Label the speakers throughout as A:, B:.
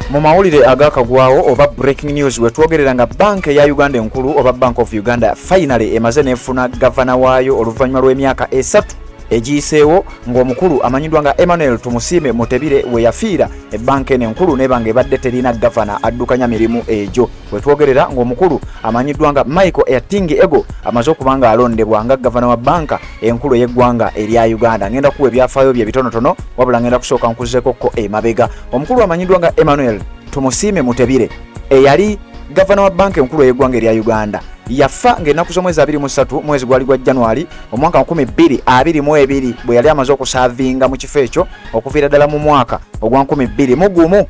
A: mu mawulire agakagwawo oba breaking news wetwogerera nga banka ya Uganda enkulu oba Bank of Uganda finally emaze nefuna gavana waayo oluvannyuma lw'emyaka 3 egiyiseewo ng'omukulu amanyiddwa nga Emmanuel Tumusiime Mutebire we yafiira ebbanka eno enkulu nebanga ebadde terina gavana addukanya mirimu egyo wetwogerera ng'omukulu amanyiddwa nga Michael Atingi Ego amaze okuba nga alondebwa nga gavana wa banka enkulu y'eggwanga erya Uganda. Ngenda kuwa ebyafaayo bye bitonotono wabula ngenda kusooka nkuzeekokko emabega. Omukulu amanyiddwa nga Emmanuel Tumusiime Mutebire eyali gavana wa banka enkulu y'eggwanga erya Uganda yafa ng'ennaku z'omwezi 23 mwezi gwali gwa January omwaka 2022 bwe yali amaze okusaavinga mu kifo ekyo okuviira ddala mu mwaka ogwa 2021.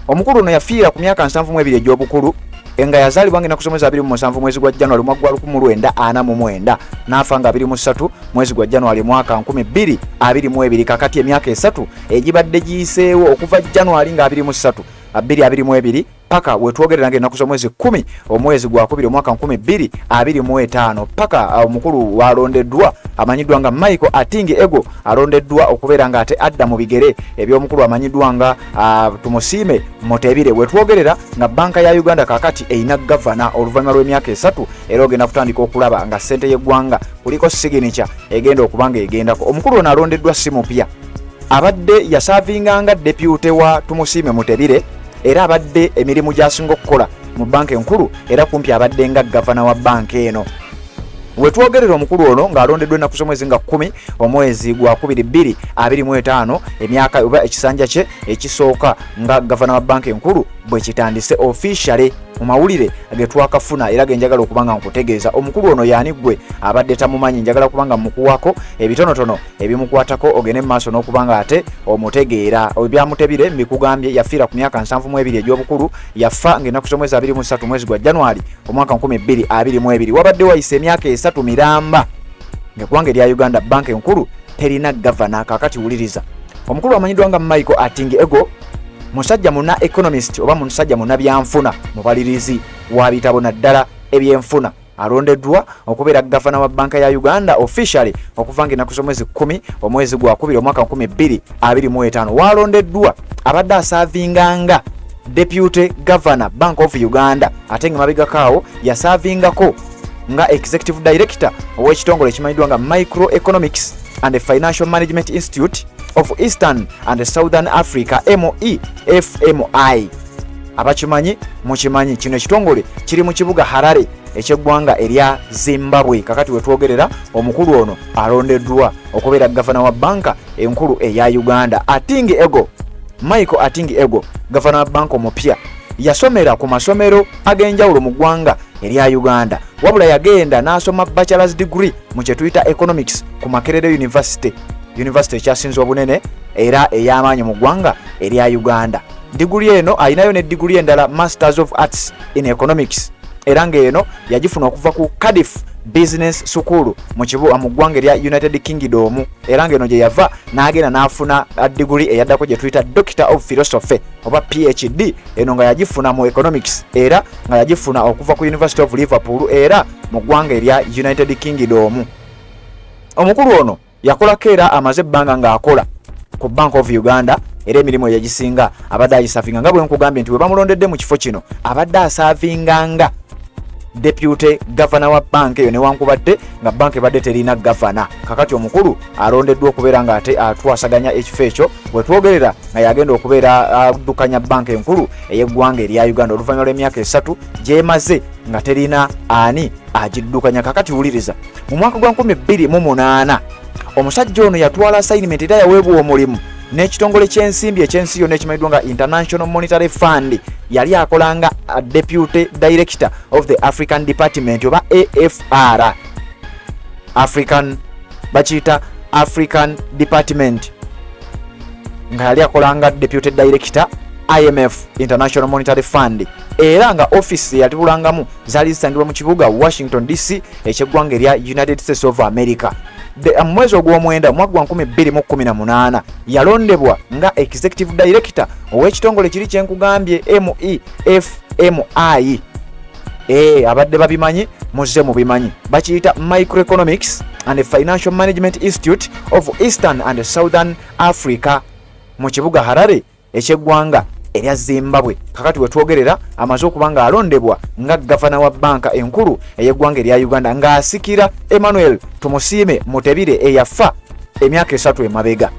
A: Omukulu ono yafiira ku myaka 72 egy'obukulu nga yazaalibwa ng'ennaku z'omwezi 27 mwezi gwa January mwaka gwa 1949 n'afa nga 23 mwezi gwa January mwaka 2022. Kakati emyaka 3 egibadde giyiseewo okuva January nga 2022 paka wetwogerera ng'ennaku z'omwezi 10 omwezi gwa 2 omwaka 2025 paka omukulu walondeddwa amanyiddwa nga Michael Atingi Ego alondeddwa okubeera nga ate adda mu bigere eby'omukulu amanyiddwa nga Tumusiime Mutebire. Wetwogerera nga banka ya Uganda kakati eyina gavana oluvannyuma lw'emyaka 3 era ogenda kutandika okulaba nga ssente y'eggwanga kuliko signature egenda okuba nga egendako. Omukulu ono alondeddwa si mupya, abadde yasaavinganga deputy wa Tumusiime Mutebire era abadde emirimu gy'asinga okukola mu banka enkulu era kumpi abadde nga gavana wa banka eno. Wetwogerera omukulu ono ng'alondeddwa ennaku z'omwezi nga 10 omwezi gwa 2025 emyaka oba ekisanja kye ekisooka nga gavana wa banka enkulu bwe kitandise officially mu mawulire getwakafuna era genjagala okuba nga nkutegeeza. Omukulu ono yaani gwe abadde tamumanyi, njagala kubanga mukuwako ebitonotono ebimukwatako ogende maaso n'okuba nga ate omutegeera. Ebyamutebire mbikugambye yafiira ku myaka 72 egy'obukulu, yafa ng'ennaku z'omwezi 23 mwezi gwa January omwaka 2022. Wabadde wayise emyaka 3 miramba ng'eggwanga erya Uganda banka enkulu terina gavana. Kakati wuliriza, omukulu amanyiddwa nga Michael Atingi Ego musajja muna economist oba musajja muna byanfuna mubalirizi wa bitabo naddala ebyenfuna alondeddwa okubeera gavana wa banka ya Uganda officially okuva ng'ennaku z'omwezi 10 omwezi gwa 2 omwaka 2025. Walondeddwa abadde asaavinganga deputy governor Bank of Uganda ate nga mabegakaawo yasaavingako nga executive director ow'ekitongole ekimanyiddwa nga Microeconomics and Financial Management Institute of Eastern and Southern Africa MEFMI. Abakimanyi mukimanyi kino ekitongole kiri mu kibuga Harare eky'eggwanga erya Zimbabwe. Kakati wetwogerera omukulu ono alondeddwa okubeera gavana wa banka enkulu eya Uganda. Atingi Ego, Michael Atingi Ego, gavana wa banka omupya, yasomera ku masomero ag'enjawulo mu ggwanga erya Uganda wabula yagenda n'asoma bachelor's degree mu kye tuyita economics ku Makerere University ekyasinze obunene era ey'amaanyi mu ggwanga erya Uganda. Diguri eno ayinayo ne diguri endala Masters of Arts in Economics era ng'eno yagifuna okuva ku Cardiff Business School mu ggwanga erya United Kingdom era ng'eno gye yava n'agenda n'afuna diguri eyaddako gye tuyita Doctor of Philosophy oba PhD, eno nga yagifuna mu Economics era nga yagifuna okuva ku University of Liverpool era mu ggwanga erya United Kingdom. Omukulu ono yakolako era amaze ebbanga ng'akola ku Bank of Uganda era emirimu eyagisinga abadde agisaavinga nga bwe nkugambye nti bwe bamulondedde mu kifo kino abadde asaavinganga deputy governor wa banka eyo newankubadde nga banka ebadde terina gavana. Kakati omukulu alondeddwa okubeera nga ate atwasaganya ekifo ekyo wetwogerera nga yagenda okubeera addukanya banka enkulu ey'eggwanga erya Uganda oluvannyuma lw'emyaka 3 gyemaze nga terina ani agiddukanya. Kakati wuliriza, mu mwaka gwa 2008 omusajja ono yatwala assignment era yaweebwa omulimu n'ekitongole ky'ensimbi ekyensi yonna ekimanyiddwa nga International Monetary Fund. Yali akolanga deputy director of the African Department oba AFR, bakiyita African Department, nga yali akolanga deputy director IMF International Monetary Fund era nga office yatubulangamu zaali zisangibwa mu kibuga Washington DC eky'eggwanga erya United States of America. Mwezi ogw'omwenda mwaka gwa 2018 yalondebwa nga executive director ow'ekitongole kiri kyenkugambye MEFMI. Abadde babimanyi muzze mubimanyi, bakiyita Microeconomics and Financial Management Institute of Eastern and Southern Africa mu kibuga Harare eky'eggwanga erya Zimbabwe kakati wetwogerera amaze okubanga alondebwa nga gavana wa banka enkulu ey'eggwanga erya Uganda ng'asikira Emmanuel Tumusiime Mutebire eyafa emyaka 3 emabega.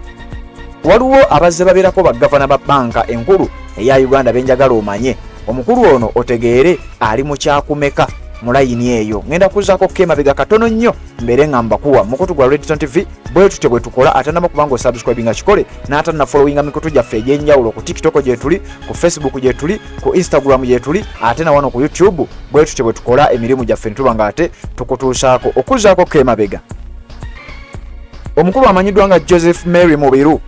A: Waliwo abazze babeerako bagavana ba banka enkulu eya Uganda benjagala omanye omukulu ono otegeere ali mu kyakumeka mu layini eyo. Ngenda kuzaako kemabega katono nnyo mbere ngamba kuwa mukutu gwa Redstone TV bwe tutye bwe tukola atanama kubanga subscribinga kikole n'atanna followinga mikutu gyaffe egy'enjawulo ku TikTok gye tuli, ku Facebook gye tuli, ku Instagram gye tuli ate na wano ku YouTube bwe tutye bwe tukola emirimu gyaffe ntuba nga ate tukutuusaako okuzaako kemabega. Omukulu amanyiddwa nga Joseph Mary Mubiru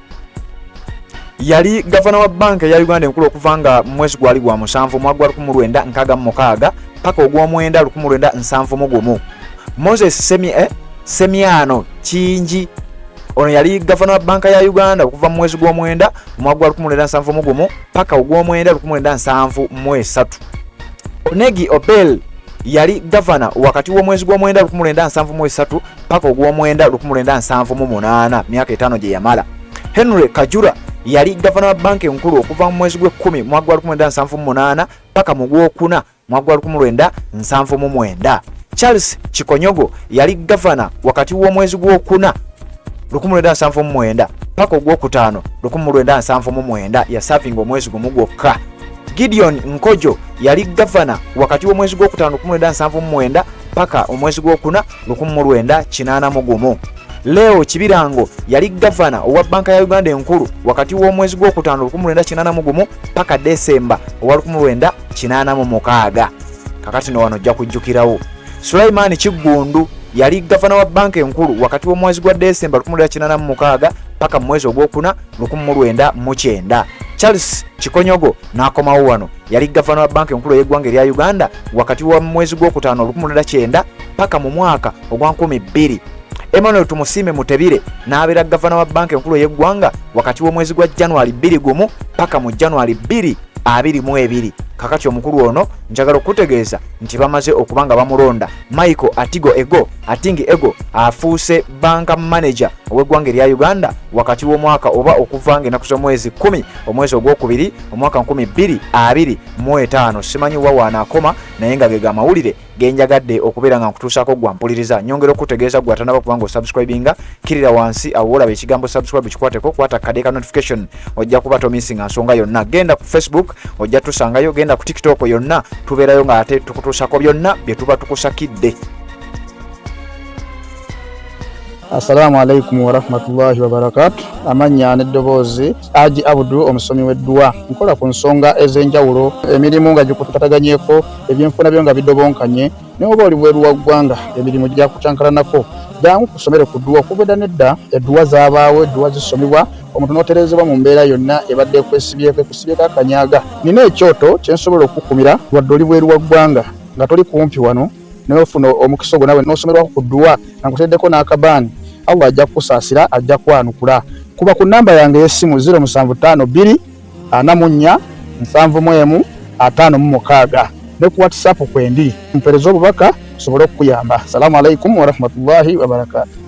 A: yali gavana wa banka ya Uganda enkulu okuva nga mwezi gwali gwa 7 mwaka 1966 paka ogw'omwenda 1971. Moses Semiano Kingi ono yali gavana wa banka ya Uganda okuva mu mwezi gw'omwenda mwaka 1971 paka ogw'omwenda 1973. Onegi Obel yali gavana wakati w'omwezi gw'omwenda 1973 paka ogw'omwenda 1978 myaka 5 gye yamala. Henry Kajura yali gavana wa banka enkulu okuva mu mwezi gw'e10 mwaka 1978 paka mu gw'okuna mwaka 1979. Charles Chikonyogo yali gavana wakati w'omwezi gw'okuna 1979 paka ogw'okutaano 1979 yasavinga omwezi gumu gwokka. Gideon Nkojo yali gavana wakati w'omwezi gw'okutaano 1979 paka omwezi gw'okuna 1981. Leo Chibirango yali gavana owa banka ya Uganda enkulu wakati w'omwezi gw'okutaano 1981 paka Desemba owa 1986. Kakati no wano ojja kujjukirawo. Sulaiman Kigundu yali gavana wa banka enkulu wakati w'omwezi gwa Desemba 1986 paka mwezi ogwokuna 1990. Charles Chikonyogo n'akomawo wano yali gavana wa banka enkulu y'eggwanga erya Uganda wakati wa mwezi gw'okutaano 1990 paka mu mwaka ogwa 2000. Emmanuel Tumusiime Mutebire n'abeera gavana wa banka enkulu y'eggwanga wakati w'omwezi gwa January 21 paka mu January 2022. Kakati omukulu ono njagala okutegeeza nti bamaze okubanga bamulonda Michael Atingi Ego afuuse banka manager ow'eggwanga erya Uganda wakati w'omwaka oba okuvanga ennaku z'omwezi 10 omwezi ogwokubiri omwaka 2025. Simanyi wawaana akoma naye nga gega amawulire genjagadde okubeera nga nkutuusaako gwampuliriza. Nyongera okutegeeza gwatanaba kubanga osubscribinga kirira wansi awo olaba ekigambo subscribe kikwateko kwata kade ka notification ojja kuba tomisinga nsonga yonna. Genda ku Facebook ojja tusangayo, genda ku TikTok yonna tubeerayo nga ate tukutuusako byonna bye tuba tukusakidde.
B: Assalamu alaikum wa rahmatullahi wa barakatuh. Amanya n'eddoboozi Haji Abdul omusomi w'eddua. Nkola ku nsonga ez'enjawulo, emirimu nga gikutataganyeko, ebyenfuna byo nga bidobonkanye, ne oba oli bweru wa ggwanga emirimu gya kucankalanako. Jangu kusomere ku ddua okuvudda nedda eddua zaabaawo, eddua zisomibwa omuntu n'otereezebwa mu mbeera yonna ebadde ekusibyeko akanyaaga. Nina ekyoto kye nsobola okukumira wadde oli bweru wa ggwanga nga toli kumpi wano n'ofuna omukisa ogwo nawe n'osomerwako ku ddua nga nkuteddeko n'akabaani. Allah ajja kusaasira, ajja kwanukula. Kuba ku namba yange y'essimu 0752 44 71 56 ne ku WhatsApp kwendi mpereza obubaka sobole okuyamba. Assalamu alaikum wa rahmatullahi wa barakatuh.